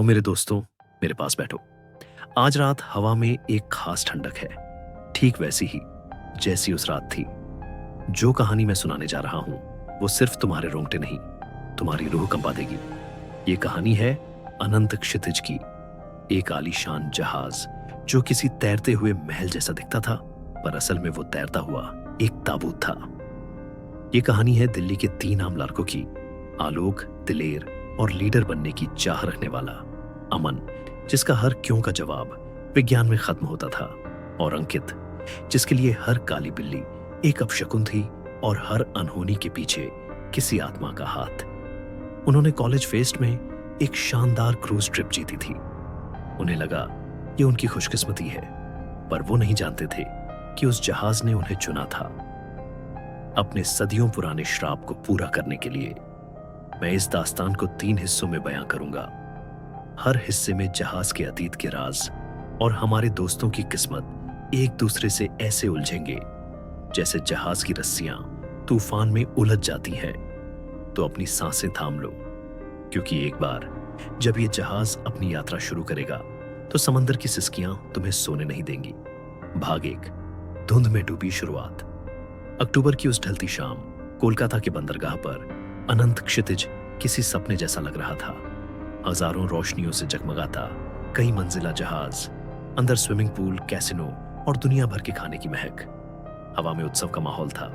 मेरे दोस्तों, मेरे पास बैठो। आज रात हवा में एक खास ठंडक है, ठीक वैसी ही जैसी उस रात थी। जो कहानी मैं सुनाने जा रहा हूं वो सिर्फ तुम्हारे रोंगटे नहीं, तुम्हारी रूह कंपा देगी। ये कहानी है अनंत क्षितिज की। एक आलीशान जहाज जो किसी तैरते हुए महल जैसा दिखता था, पर असल में वो तैरता हुआ एक ताबूत था। ये कहानी है दिल्ली के 3 आम लड़कों की। आलोक, दिलेर और लीडर बनने की चाह रखने वाला अमन, जिसका हर क्यों का जवाब विज्ञान में खत्म होता था, और अंकित, जिसके लिए हर काली बिल्ली एक अपशकुन थी और हर अनहोनी के पीछे किसी आत्मा का हाथ। उन्होंने कॉलेज फेस्ट में एक शानदार क्रूज ट्रिप जीती थी। उन्हें लगा ये उनकी खुशकिस्मती है, पर वो नहीं जानते थे कि उस जहाज ने उन्हें चुना था अपने सदियों पुराने श्राप को पूरा करने के लिए। मैं इस दास्तान को 3 हिस्सों में बयां करूंगा। हर हिस्से में जहाज के अतीत के राज और हमारे दोस्तों की किस्मत एक दूसरे से ऐसे उलझेंगे जैसे जहाज की रस्सियां तूफान में उलझ जाती हैं। तो अपनी सांसें थाम लो, क्योंकि एक बार जब ये जहाज अपनी यात्रा शुरू करेगा तो समंदर की सिसकियां तुम्हें सोने नहीं देंगी। भाग 1, धुंध में डूबी शुरुआत। अक्टूबर की उस ढलती शाम कोलकाता के बंदरगाह पर अनंत क्षितिज किसी सपने जैसा लग रहा था। हजारों रोशनियों से जगमगाता कई मंजिला जहाज, अंदर स्विमिंग पूल, कैसिनो और दुनिया भर के खाने की महक। हवा में उत्सव का माहौल था,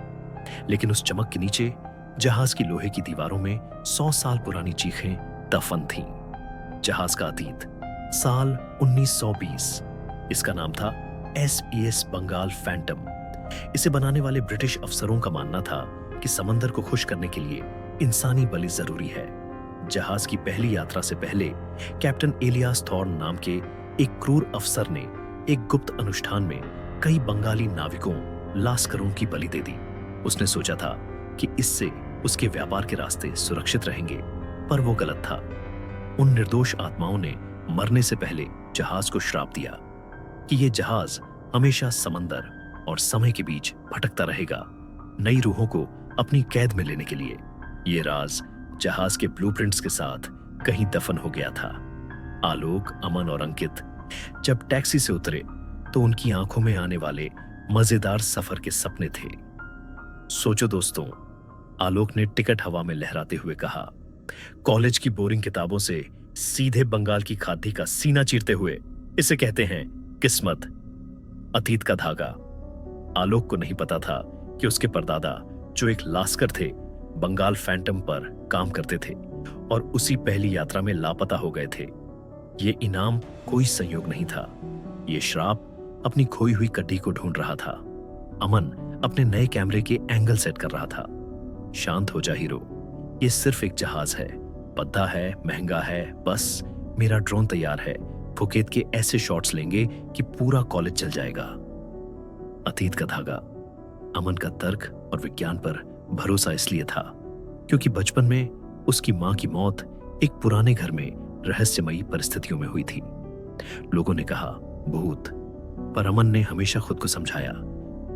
लेकिन उस चमक के नीचे जहाज की लोहे की दीवारों में 100 साल पुरानी चीखें दफन थीं। जहाज का अतीत साल 1920। इसका नाम था एसपीएस बंगाल फैंटम। इसे बनाने वाले ब्रिटिश अफसरों का मानना था कि समंदर को खुश करने के लिए इंसानी बलि जरूरी है। जहाज की पहली यात्रा से पहले कैप्टन एलियास थॉर्न नाम के एक क्रूर अफसर ने एक गुप्त अनुष्ठान में कई बंगाली नाविकों, लास्करों की बलि दे दी। उसने सोचा था कि इससे उसके व्यापार के रास्ते सुरक्षित रहेंगे, पर वो गलत था। उन निर्दोष आत्माओं ने मरने से पहले जहाज को श्राप दिया कि ये जहाज हमेशा समंदर और समय के बीच भटकता रहेगा, नई रूहों को अपनी कैद में लेने के लिए। ये राज जहाज के ब्लूप्रिंट्स के साथ कहीं दफन हो गया था। आलोक, अमन और अंकित जब टैक्सी से उतरे तो उनकी आंखों में आने वाले मजेदार सफर के सपने थे। सोचो दोस्तों, आलोक ने टिकट हवा में लहराते हुए कहा, कॉलेज की बोरिंग किताबों से सीधे बंगाल की खादी का सीना चीरते हुए, इसे कहते हैं किस्मत, अतीत का धागा। आलोक को नहीं पता था कि उसके परदादा, जो एक लास्कर थे, बंगाल फैंटम पर काम करते थे और उसी पहली यात्रा में लापता हो गए थे। ये इनाम कोई संयोग नहीं था, ये श्राप अपनी खोई हुई कड्डी को ढूंढ रहा था। अमन अपने नए कैमरे के एंगल सेट कर रहा था। शांत हो जा हीरो, ये सिर्फ एक जहाज है, पद्दा है, महंगा है, बस मेरा ड्रोन तैयार है, फुकेत के ऐसे शॉट्स लेंगे कि पूरा कॉलेज चल जाएगा। अतीत का धागा। अमन का तर्क और विज्ञान पर भरोसा इसलिए था क्योंकि बचपन में उसकी मां की मौत एक पुराने घर में रहस्यमयी परिस्थितियों में हुई थी। लोगों ने कहा भूत, पर अमन ने हमेशा खुद को समझाया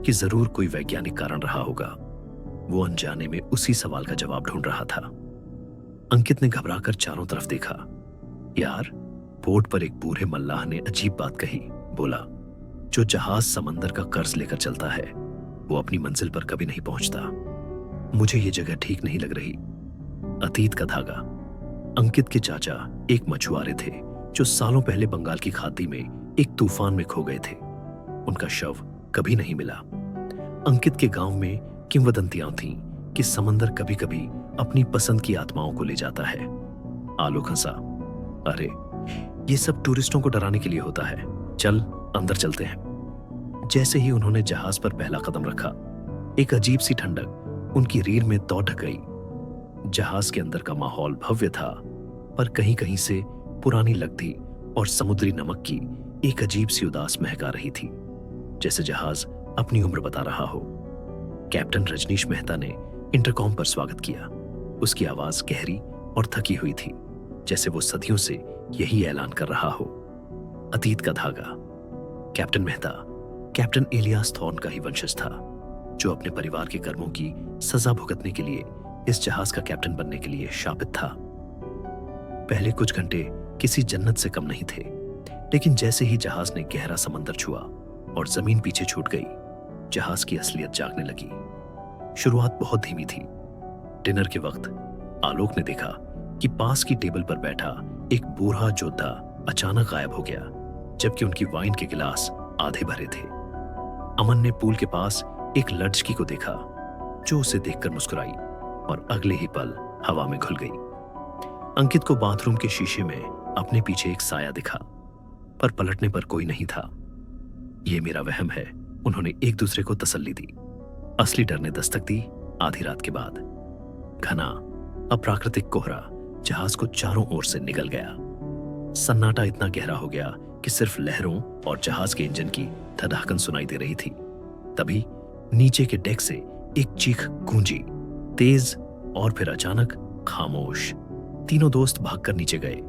कि जरूर कोई वैज्ञानिक कारण रहा होगा। वो अनजाने में उसी सवाल का जवाब ढूंढ रहा था। अंकित ने घबराकर चारों तरफ देखा। यार, बोट पर एक बूढ़े मल्लाह ने अजीब बात कही। बोला, जो जहाज समंदर का कर्ज लेकर चलता है वो अपनी मंजिल पर कभी नहीं पहुंचता। मुझे ये जगह ठीक नहीं लग रही। अतीत का धागा। अंकित के चाचा एक मछुआरे थे जो सालों पहले बंगाल की खाड़ी में एक तूफान में खो गए थे। उनका शव कभी नहीं मिला। अंकित के गांव में किंवदंतियां थीं कि समंदर कभी कभी अपनी पसंद की आत्माओं को ले जाता है। आलोक हंसा, अरे ये सब टूरिस्टों को डराने के लिए होता है, चल अंदर चलते हैं। जैसे ही उन्होंने जहाज पर पहला कदम रखा, एक अजीब सी ठंडक उनकी रीढ़ में दौड़ ढक गई। जहाज के अंदर का माहौल भव्य था, पर कहीं कहीं से पुरानी लगती और समुद्री नमक की एक अजीब सी उदास महक आ रही थी, जैसे जहाज अपनी उम्र बता रहा हो। कैप्टन रजनीश मेहता ने इंटरकॉम पर स्वागत किया। उसकी आवाज गहरी और थकी हुई थी, जैसे वो सदियों से यही ऐलान कर रहा हो। अतीत का धागा। Captain Mehta captain Elias Thorn का ही वंशज था, जो अपने परिवार के कर्मों की सजा भुगतने के लिए इस जहाज का कैप्टन बनने के लिए शापित था। पहले कुछ घंटे किसी जन्नत से कम नहीं थे। लेकिन जैसे ही जहाज ने गहरा समंदर छुआ और जमीन पीछे छूट गई, जहाज की असलियत जागने लगी। शुरुआत बहुत धीमी थी। डिनर के वक्त आलोक ने देखा कि पास की टेबल पर बैठा एक बूढ़ा योद्धा अचानक गायब हो गया, जबकि उनकी वाइन के गिलास आधे भरे थे। अमन ने पूल के पास एक लड़की को देखा जो उसे देखकर मुस्कुराई और अगले ही पल हवा में घुल गई। अंकित को बाथरूम के शीशे में अपने पीछे एक साया दिखा, पर पलटने पर कोई नहीं था। यह मेरा वहम है, उन्होंने एक दूसरे को तसल्ली दी। असली डर ने दस्तक दी आधी रात के बाद। घना अप्राकृतिक कोहरा जहाज को चारों ओर से निगल गया। सन्नाटा इतना गहरा हो गया कि सिर्फ लहरों और जहाज के इंजन की धड़ाकन सुनाई दे रही थी। तभी नीचे के डेक से एक चीख गूंजी, तेज और फिर अचानक खामोश। तीनों दोस्त भागकर नीचे गए।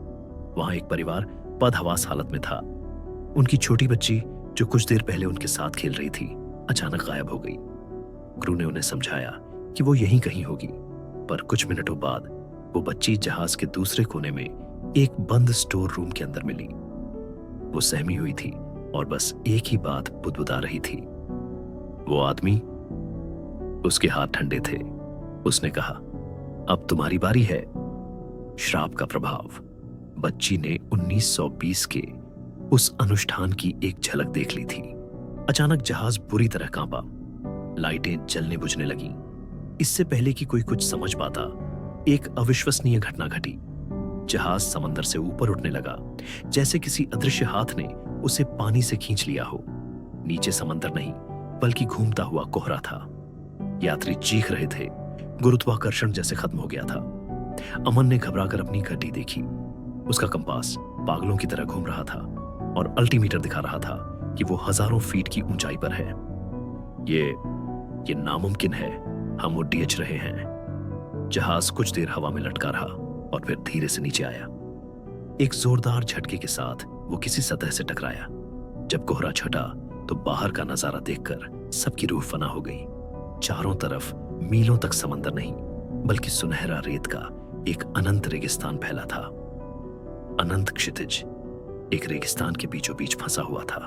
वहां एक परिवार बदहवास हालत में था। उनकी छोटी बच्ची जो कुछ देर पहले उनके साथ खेल रही थी, अचानक गायब हो गई। क्रू ने उन्हें समझाया कि वो यहीं कहीं होगी, पर कुछ मिनटों बाद वो बच्ची जहाज के दूसरे कोने में एक बंद स्टोर रूम के अंदर मिली। वो सहमी हुई थी और बस एक ही बात बुदबुदा रही थी। वो आदमी, उसके हाथ ठंडे थे। उसने कहा, अब तुम्हारी बारी है। श्राप का प्रभाव। बच्ची ने 1920 के उस अनुष्ठान की एक झलक देख ली थी। अचानक जहाज बुरी तरह कांपा। लाइटें जलने बुझने लगीं। इससे पहले कि कोई कुछ समझ पाता, एक अविश्वसनीय घटना घटी। जहाज समंदर से ऊपर उठने लगा, जैसे किसी अदृश्य हाथ ने उसे पानी से खींच लिया हो। नीचे समंदर नहीं, बल्कि घूमता हुआ कोहरा था। यात्री चीख रहे थे। गुरुत्वाकर्षण जैसे खत्म हो गया था। अमन ने घबराकर अपनी घड़ी देखी। उसका कंपास पागलों की तरह घूम रहा था और अल्टीमीटर दिखा रहा था कि वो हजारों फीट की ऊंचाई पर है। ये नामुमकिन है, हम उड़ियच रहे हैं। जहाज कुछ देर हवा में लटका रहा और फिर धीरे से नीचे आया। एक जोरदार झटके के साथ वो किसी सतह से टकराया। जब कोहरा छटा तो बाहर का नजारा देखकर सबकी रूह फना हो गई। चारों तरफ मीलों तक समंदर नहीं, बल्कि सुनहरा रेत का एक अनंत रेगिस्तान फैला था। अनंत क्षितिज एक रेगिस्तान के बीचों बीच फंसा हुआ था।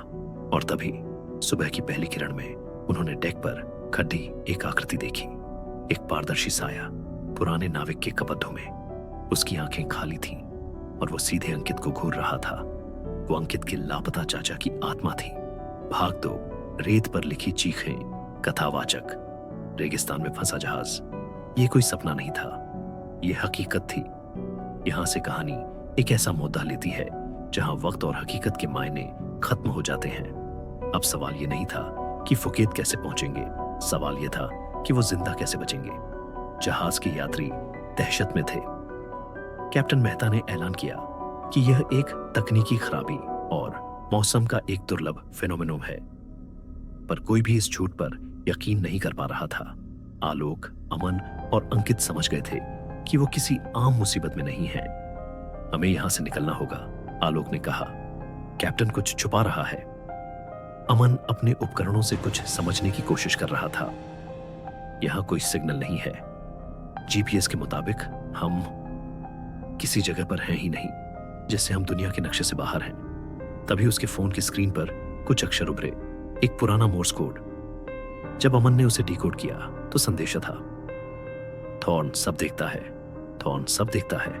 और तभी सुबह की पहली किरण में उन्होंने डेक पर खड़ी एक आकृति देखी। एक पारदर्शी साया पुराने नाविक के कबड्डों में। उसकी आंखें खाली थीं और वो सीधे अंकित को घूर रहा था। वो अंकित के लापता चाचा की आत्मा थी। भाग दो, रेत पर लिखी चीखें, कथावाचक। रेगिस्तान में फंसा जहाज, ये कोई सपना नहीं था, ये हकीकत थी। यहां से कहानी एक ऐसा मुद्दा लेती है जहां वक्त और हकीकत के मायने खत्म हो जाते हैं। अब सवाल ये नहीं था कि फुकेत कैसे पहुंचेंगे, सवाल यह था कि वो जिंदा कैसे बचेंगे। जहाज के यात्री दहशत में थे। कैप्टन मेहता ने ऐलान किया कि यह एक तकनीकी खराबी और मौसम का एक दुर्लभ फिनोमेनन है, पर कोई भी इस झूठ पर यकीन नहीं कर पा रहा था। आलोक, अमन और अंकित समझ गए थे कि वो किसी आम मुसीबत में नहीं है। हमें यहां से निकलना होगा, आलोक ने कहा। कैप्टन कुछ छुपा रहा है। अमन अपने उपकरणों से कुछ समझने की कोशिश कर रहा था। यहां कोई सिग्नल नहीं है। जीपीएस के मुताबिक हम किसी जगह पर हैं ही नहीं, जिससे हम दुनिया के नक्शे से बाहर हैं। तभी उसके फोन की स्क्रीन पर कुछ अक्षर उभरे, एक पुराना मोर्स कोड। जब अमन ने उसे डिकोड किया तो संदेशा था, थॉर्न सब देखता है, थॉर्न सब देखता है।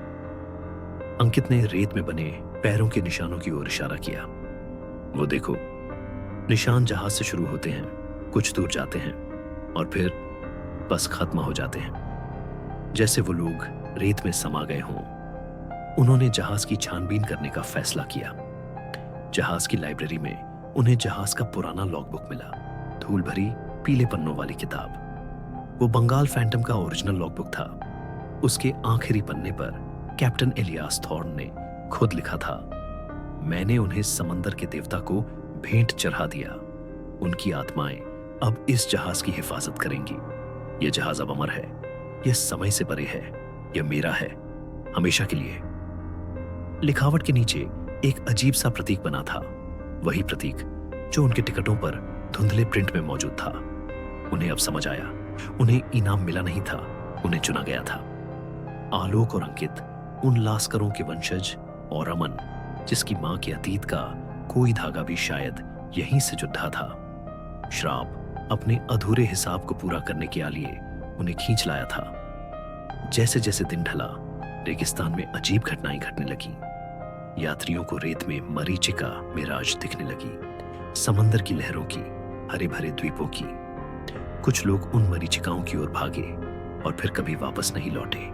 अंकित ने रेत में बने पैरों के निशानों की ओर इशारा किया। वो देखो, निशान जहाज से शुरू होते हैं, कुछ दूर जाते हैं और फिर बस खत्म हो जाते हैं, जैसे वो लोग रेत में समा गए हों। उन्होंने जहाज की छानबीन करने का फैसला किया। जहाज की लाइब्रेरी में उन्हें जहाज का पुराना लॉगबुक मिला, धूल भरी पीले पन्नों वाली किताब। वो बंगाल फैंटम का ओरिजिनल लॉगबुक था। उसके आखिरी पन्ने पर कैप्टन एलियास थॉर्न ने खुद लिखा था, मैंने उन्हें समंदर के देवता को भेंट चढ़ा दिया। उनकी आत्माएं अब इस जहाज की हिफाजत करेंगी। यह जहाज अब अमर है, यह समय से परे है, यह मेरा है, हमेशा के लिए। लिखावट के नीचे एक अजीब सा प्रतीक बना था, वही प्रतीक जो उनके टिकटों पर धुंधले प्रिंट में मौजूद था। उन्हें अब समझ आया, उन्हें इनाम मिला नहीं था, उन्हें चुना गया था। आलोक और अंकित उन लास्करों के वंशज और अमन, जिसकी मां के अतीत का कोई धागा भी शायद यहीं से जुड़ा था। श्राप अपने अधूरे हिसाब को पूरा करने के लिए उन्हें खींच लाया था। जैसे जैसे दिन ढला, रेगिस्तान में अजीब घटनाएं घटने लगी। यात्रियों को रेत में मरीचिका मिराज दिखने लगी, समंदर की लहरों की, हरे भरे द्वीपों की। कुछ लोग उन मरीचिकाओं की ओर भागे और फिर कभी वापस नहीं लौटे।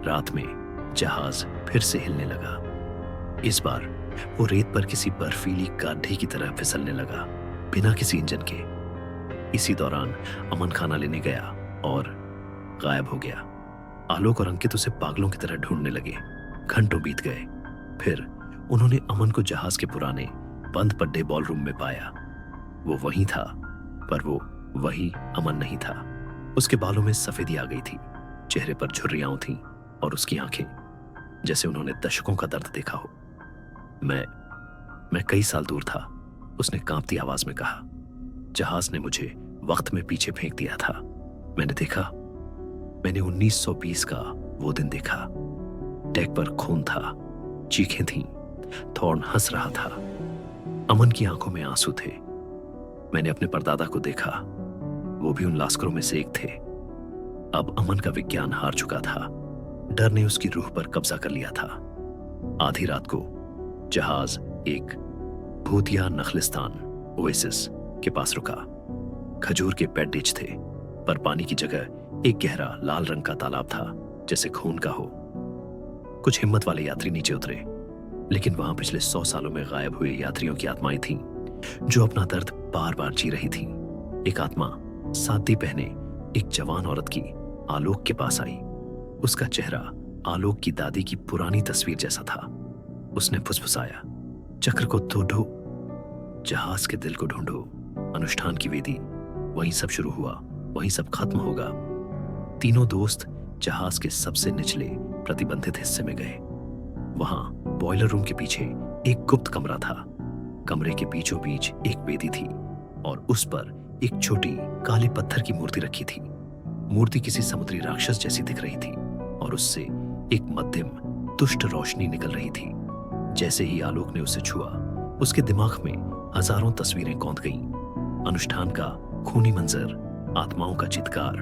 रात में जहाज फिर से हिलने लगा। इस बार वो रेत पर किसी बर्फीली गाढ़ी की तरह फिसलने लगा, बिना किसी इंजन के। इसी दौरान अमन खाना लेने गया और गायब हो गया। आलोक और अंकित उसे पागलों की तरह ढूंढने लगे। घंटों बीत गए। फिर उन्होंने अमन को जहाज के पुराने बंद पड्डे बॉलरूम में पाया। वो वहीं था, पर वो वही अमन नहीं था। उसके बालों में सफेदी आ गई थी, चेहरे पर झुर्रियां थीं और उसकी आंखें जैसे उन्होंने दशकों का दर्द देखा हो। मैं कई साल दूर था, उसने कांपती आवाज में कहा। जहाज ने मुझे वक्त में पीछे फेंक दिया था। मैंने 1920 का वो दिन देखा। डेक पर खून था, चीखें थीं, थॉर्न हंस रहा था। अमन की आंखों में आंसू थे। मैंने अपने परदादा को देखा, वो भी उन लास्करों में से एक थे। अब अमन का विज्ञान हार चुका था। डर ने उसकी रूह पर कब्जा कर लिया था। आधी रात को जहाज एक भूतिया नखलिस्तान ओएसिस के पास रुका। खजूर के पैडिज थे, पर पानी की जगह एक गहरा लाल रंग का तालाब था, जैसे खून का हो। कुछ हिम्मत वाले यात्री नीचे उतरे, लेकिन वहां पिछले 100 सालों में गायब हुए यात्रियों की आत्माएं थीं, जो अपना दर्द बार बार जी रही थीं। एक आत्मा सादी पहने एक जवान औरत की आलोक के पास आई। उसका चेहरा आलोक की दादी की पुरानी तस्वीर जैसा था। उसने फुसफुसाया, चक्र को ढूंढो, जहाज के दिल को ढूंढो। अनुष्ठान की वेदी, वहीं सब शुरू हुआ, वहीं सब खत्म होगा। तीनों दोस्त जहाज के सबसे निचले प्रतिबंधित हिस्से में गए। वहां बॉयलर रूम के पीछे एक गुप्त कमरा था। कमरे के बीचों बीच एक वेदी थी और उस पर एक छोटी काले पत्थर की मूर्ति रखी थी। मूर्ति किसी समुद्री राक्षस जैसी दिख रही थी और उससे एक मध्यम दुष्ट रोशनी निकल रही थी। जैसे ही आलोक ने उसे छुआ, उसके दिमाग में हजारों तस्वीरें कौंध गईं। अनुष्ठान का खूनी मंजर, आत्माओं का चित्कार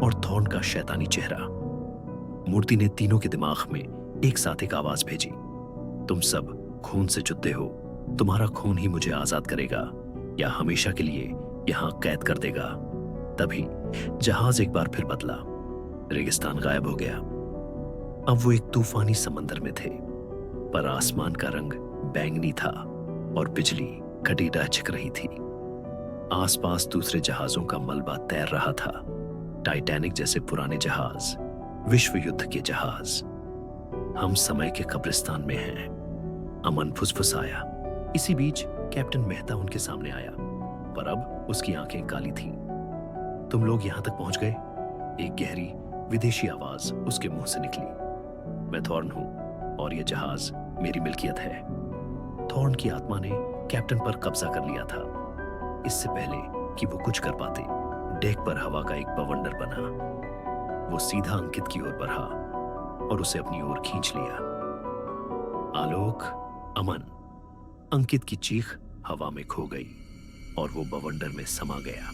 और थॉर्न का शैतानी चेहरा। मूर्ति ने तीनों के दिमाग में एक साथ एक आवाज भेजी, तुम सब खून से जुद्दे हो। तुम्हारा खून ही मुझे आजाद करेगा या हमेशा के लिए यहां कैद कर देगा। तभी जहाज एक बार फिर बदला। रेगिस्तान गायब हो गया। अब वो एक तूफानी समंदर में थे, पर आसमान का रंग बैंगनी था और बिजली घटीडा छिक रही थी। आसपास दूसरे जहाजों का मलबा तैर रहा था, टाइटैनिक जैसे पुराने जहाज, विश्व युद्ध के जहाज। हम समय के कब्रिस्तान में हैं, अमन फुसफुसाया। इसी बीच कैप्टन मेहता उनके सामने आया, पर अब उसकी आंखें काली थीं। तुम लोग यहां तक पहुंच गए? एक गहरी विदेशी आवाज उसके मुंह से निकली। मैं थॉर्न हूं और यह जहाज मेरी मिल्कियत है। थॉर्न की आत्मा ने कैप्टन पर कब्जा कर लिया था। इससे पहले कि वो कुछ कर पाते, डेक पर हवा का एक बवंडर बना। वो सीधा अंकित की ओर बढ़ा और उसे अपनी ओर खींच लिया। आलोक, अमन। अंकित की चीख हवा में खो गई और वो बवंडर में समा गया।